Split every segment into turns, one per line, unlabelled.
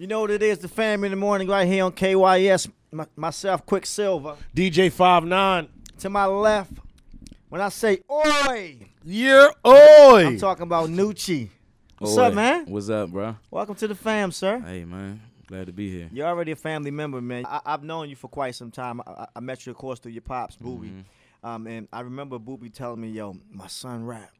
You know what it is, the family in the morning right here on KYS. Myself, Quicksilver.
DJ 5'9".
To my left, when I say oi,
Yeah, oi.
I'm talking about Noochie. What's
Oi.
up, man?
What's up, bro?
Welcome to the fam, sir.
Hey, man. Glad to be here.
You're already a family member, man. I've known you for quite some time. I met you, of course, through your pops, Booby. And I remember Booby telling me, yo, my son rap.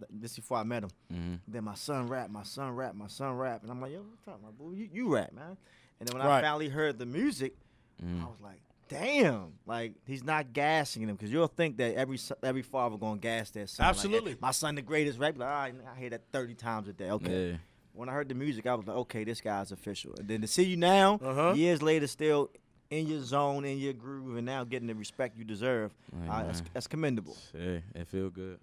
This before I met him. Then my son rap. And I'm like, yo, what you talking about, Booby? You rap, man. And then when I finally heard the music, I was like, damn. Like, he's not gassing him. Because you'll think that every father going to gas their son.
Absolutely.
Like, my son the greatest rap. Like, all right, I hear that 30 times a day. Okay.
Yeah.
When I heard the music, I was like, okay, this guy's official. And then to see you now, years later, still in your zone, in your groove, and now getting the respect you deserve, that's commendable.
Yeah, it feel good.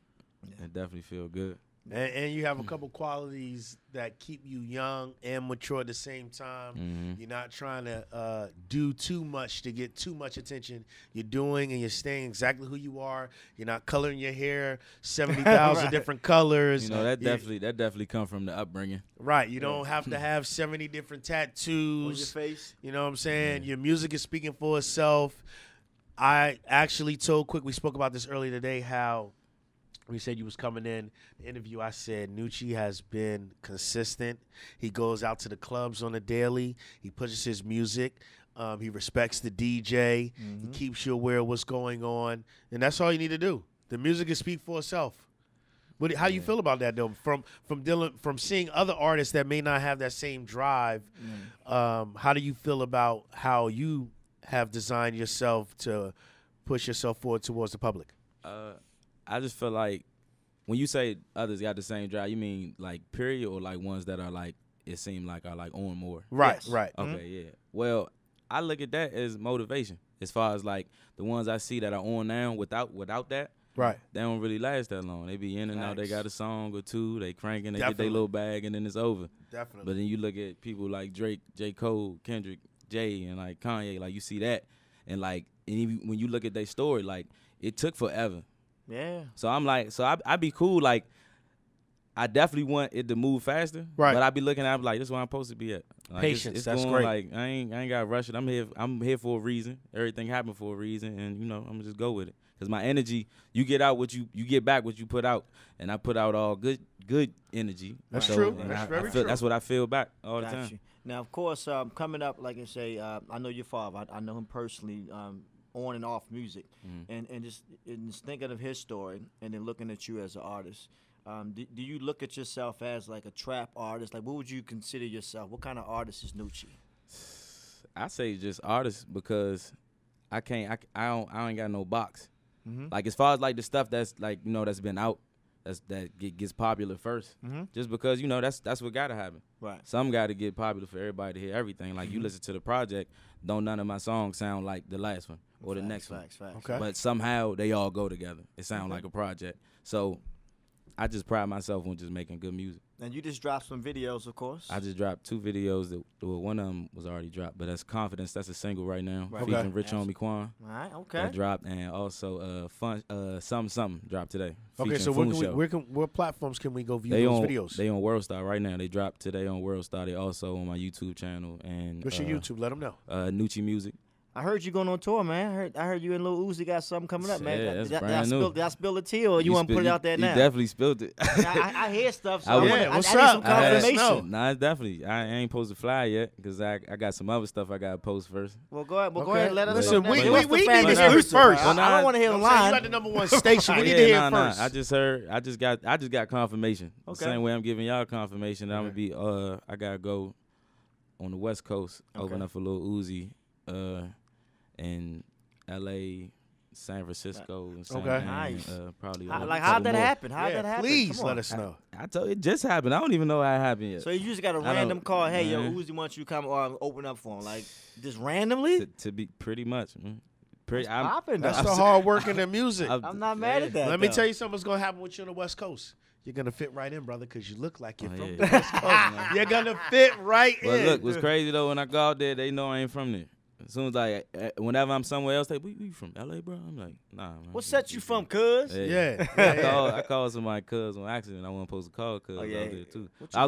Yeah. It definitely feel good.
And you have a couple qualities that keep you young and mature at the same time. You're not trying to do too much to get too much attention. You're doing and you're staying exactly who you are. You're not coloring your hair 70,000 different colors.
You know, that definitely come from the upbringing.
Right. You don't have to have 70 different tattoos.
On your face.
You know what I'm saying? Your music is speaking for itself. I actually told Quick, we spoke about this earlier today, how we said you was coming in the interview. I said Noochie has been consistent. He goes out to the clubs on a daily. He pushes his music. He respects the DJ. He keeps you aware of what's going on. And that's all you need to do. The music can speak for itself. How do you feel about that, though? From seeing other artists that may not have that same drive, how do you feel about how you have designed yourself to push yourself forward towards the public?
I just feel like when you say others got the same drive, you mean like period or like ones that are like it seem like are like on more?
Right,
yes.
right.
Okay, yeah. Well, I look at that as motivation. As far as like the ones I see that are on now without that,
right,
they don't really last that long. They be in and out. They got a song or two. They cranking. They get their little bag and then it's over.
Definitely.
But then you look at people like Drake, J. Cole, Kendrick, Jay, and like Kanye. Like you see that, and like when you look at their story, like it took forever.
Yeah.
So I'm like, I be cool. Like, I definitely want it to move faster.
Right.
But I be looking at it like, this is where I'm supposed to be at. Like,
Patience.
It's
That's
going,
great.
Like, I ain't got to rush it. I'm here for a reason. Everything happened for a reason, and I'm gonna just go with it. Cause my energy, you get out what you get back what you put out, and I put out all good energy.
That's
So,
true.
and
That's
I
very
feel,
true.
That's what I feel back all the
Got
time.
you. Now, of course, coming up, like I say, I know your father. I know him personally, on and off music, and just thinking of his story, and then looking at you as an artist. Do you look at yourself as like a trap artist? Like, what would you consider yourself? What kind of artist is Noochie?
I say just artist because I ain't got no box. Like as far as like the stuff that's like that's been out, that gets popular first. Just because that's what gotta happen.
Right.
Some gotta get popular for everybody to hear everything. Like you listen to the project, don't none of my songs sound like the last one or the next one.
Facts.
Okay.
But somehow they all go together. It sound like a project. So I just pride myself on just making good music.
And you just dropped some videos, of course.
I just dropped 2 videos. One of them was already dropped, but that's Confidence. That's a single right now,
Right.
featuring Rich Homie Quan.
All right. Okay.
That dropped, and also Fun Something dropped today.
Okay, so what platforms can we go view those videos?
They on WorldStar right now. They dropped today on WorldStar. They also on my YouTube channel and
What's your YouTube? Let them know.
Noochie Music.
I heard you going on tour, man. I heard you and Lil Uzi got something coming up, man.
Yeah, that's
Did
brand new.
I spill the tea, or you want to put it out there now?
You definitely spilled it.
I hear stuff, so
I was-
I
what's
need
up?
some confirmation.
Nah, it's definitely. I ain't supposed to fly yet because I got some other stuff I got to post first.
Well, go ahead.
Okay.
Let us
Listen,
know.
we
What's the
need
fan
to hear it
exclusive?
first.
I don't want to hear the
You
line.
got the #1 station. We need to
Yeah,
hear it
nah.
first.
I just heard. I just got confirmation.
Okay.
The same way I'm giving y'all confirmation that I'm gonna be. I gotta go on the West Coast, open up for Lil Uzi, in L.A., San Francisco, and San
Okay.
Nice.
probably.
How'd that happen? How'd that happen?
Please
Come on.
let us know.
I told you, it just happened. I don't even know how it happened yet.
So you just got a
I
random
don't-
call. Hey, yo,
man.
Uzi wants you to come or open up for him, like just randomly.
to be pretty much. I'm
Popping.
That's
though.
the hard work in the music.
I'm not mad at that.
Let me
though.
tell you something that's going to happen with you on the West Coast. You're going to fit right in, brother, because you look like you're from the
yeah.
West Coast. You're going to fit right
But
in.
look, what's crazy though, when I go out there, they know I ain't from there. As soon as whenever I'm somewhere else, we from LA, bro. I'm like, nah, man.
What set you from, cuz?
Yeah.
I called somebody cuz on accident. I wasn't supposed to call cuz out there too.
I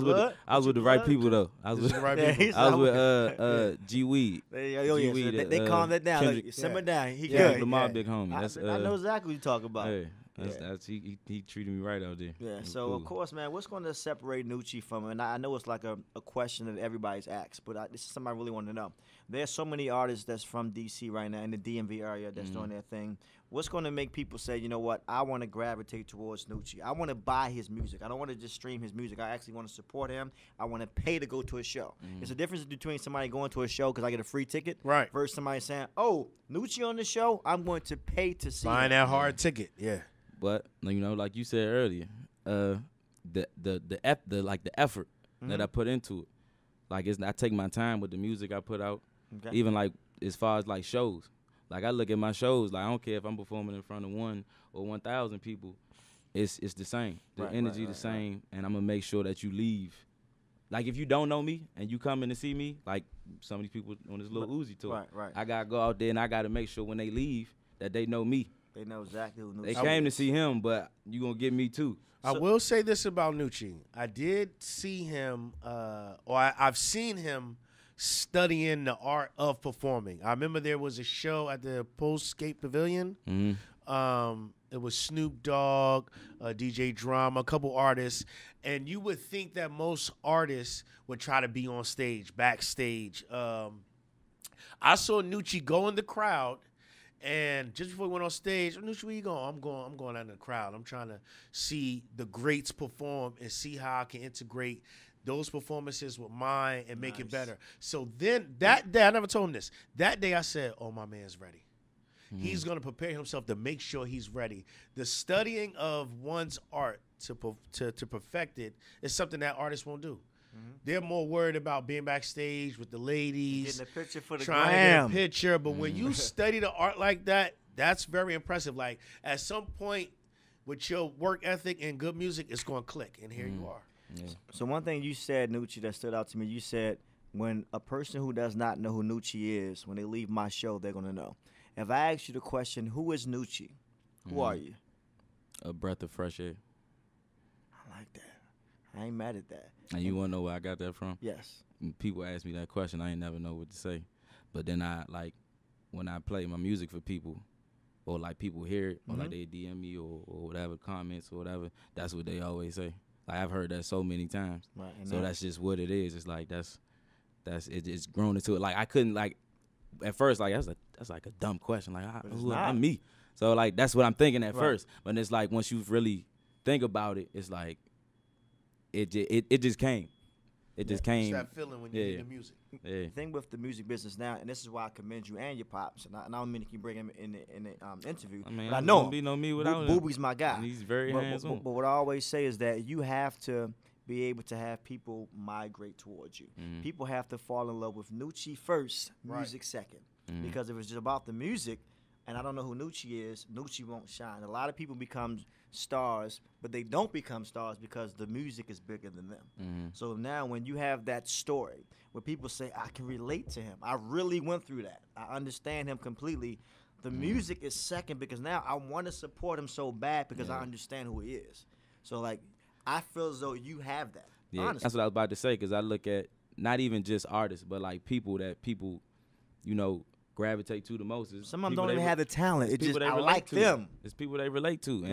was
with the right people though. I was with
the right people.
I was with G Weed.
They calmed that down.
Kendrick,
Like, simmer down. He
yeah,
good.
Lamar big homie.
I know exactly what you talking about.
Hey, he treated me right out there.
Yeah, so
cool.
Of course, man, what's going to separate Noochie from him? And I know it's like a question that everybody's asked, but this is something I really want to know. There's so many artists that's from DC right now in the DMV area that's doing their thing. What's going to make people say, you know what, I want to gravitate towards Noochie. I want to buy his music. I don't want to just stream his music. I actually want to support him. I want to pay to go to a show. It's a difference between somebody going to a show because I get a free ticket versus somebody saying, oh, Noochie on the show, I'm going to pay to see
Buying
him.
that hard ticket, yeah.
But like you said earlier, the effort that I put into it, like I take my time with the music I put out, even like as far as like shows. Like I look at my shows, like I don't care if I'm performing in front of 1 or 1,000 people, it's the same. The energy the same, and I'm gonna make sure that you leave. Like if you don't know me and you come in to see me, like some of these people on this little Uzi tour, I gotta go out there and I gotta make sure when they leave that they know me.
They know exactly who Noochie
They came to see him, but you gonna get me too.
I will say this about Noochie. I did see him, I've seen him studying the art of performing. I remember there was a show at the Postscape Pavilion. It was Snoop Dogg, DJ Drama, a couple artists, and you would think that most artists would try to be on stage, backstage. I saw Noochie go in the crowd. And just before we went on stage, Noochie, where you going? I'm going out in the crowd. I'm trying to see the greats perform and see how I can integrate those performances with mine and make it better. So then that day, I never told him this. That day I said, oh, my man's ready. He's going to prepare himself to make sure he's ready. The studying of one's art to perfect it is something that artists won't do. They're more worried about being backstage with the ladies,
getting a picture for the
trying
gram.
to get a picture. But when you study the art like that, that's very impressive. Like at some point with your work ethic and good music, it's going to click. And here you are.
Yeah.
So one thing you said, Noochie, that stood out to me, you said when a person who does not know who Noochie is, when they leave my show, they're going to know. If I ask you the question, who is Noochie? Who are you?
A breath of fresh air.
I like that. I ain't mad at that.
And you want to know where I got that from?
Yes.
When people ask me that question, I ain't never know what to say. But then when I play my music for people, or like people hear it, or like they DM me or whatever, comments or whatever, that's what they always say. Like I've heard that so many times.
Right.
So that's just what it is. It's like it's grown into it. Like I couldn't like at first like that's like a dumb question. Like I'm me. So like that's what I'm thinking at first. But it's like once you really think about it, it's like it just came. It just came.
It's that feeling when you hear the music.
Yeah.
The thing with the music business now, and this is why I commend you and your pops, and I don't mean to keep bringing him in the interview,
I mean,
but I know
be no me without him.
Boobie's my guy.
And he's very hands-on.
But what I always say is that you have to be able to have people migrate towards you. People have to fall in love with Noochie first, music second. Because if it's just about the music, and I don't know who Noochie is, Noochie won't shine. A lot of people become stars, but they don't become stars because the music is bigger than them. So now when you have that story where people say, I can relate to him, I really went through that, I understand him completely, the music is second because now I want to support him so bad because I understand who he is. So like, I feel as though you have that.
Yeah,
honestly.
that's what I was about to say because I look at not even just artists, but like people, you know, gravitate to the most.
Some of them don't even have the talent. It's just I like them.
It's people they relate to,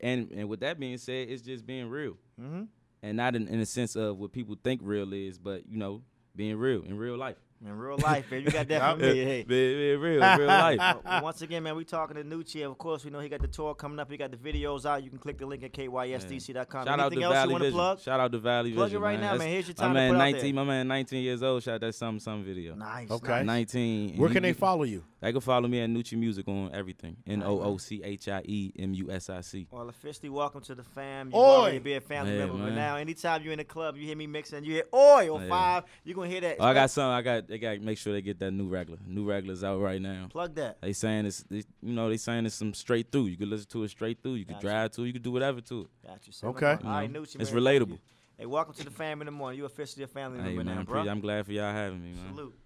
and with that being said, it's just being real, and not in a sense of what people think real is, but you know, being real in real life.
In real life, baby. You got that from me. Hey.
Being real life.
Once again, man, we talking to Noochie. Of course, we know he got the tour coming up. He got the videos out. You can click the link at kysdc.com.
Shout
Anything
out to
else
Valley
you want to
Vision.
plug?
Shout out to Valley
Plug
Vision.
Plug it right now, man. Here's your time
my
to put
man,
out there.
My man, 19 years old. Shot that some video.
Nice.
Okay.
19.
Where can they follow you?
They can follow me at Noochie Music on everything. NOOCHIEMUSIC.
Well, officially welcome to the fam. You already be a family member,
man.
but now anytime you're in the club, you hear me mixing, you hear Oi on 5, you're going to hear that.
Oh, I got some. They got to make sure they get that new regular. New regular's out right now.
Plug that.
They saying they saying it's some straight through. You can listen to it straight through. You can drive to it. You can do whatever to it.
Got you.
Okay.
All right, Noochie,
it's
man,
relatable.
Hey, welcome to the fam in the morning. You officially a family member
man,
now, bro.
I'm glad for y'all having me, man.
Salute.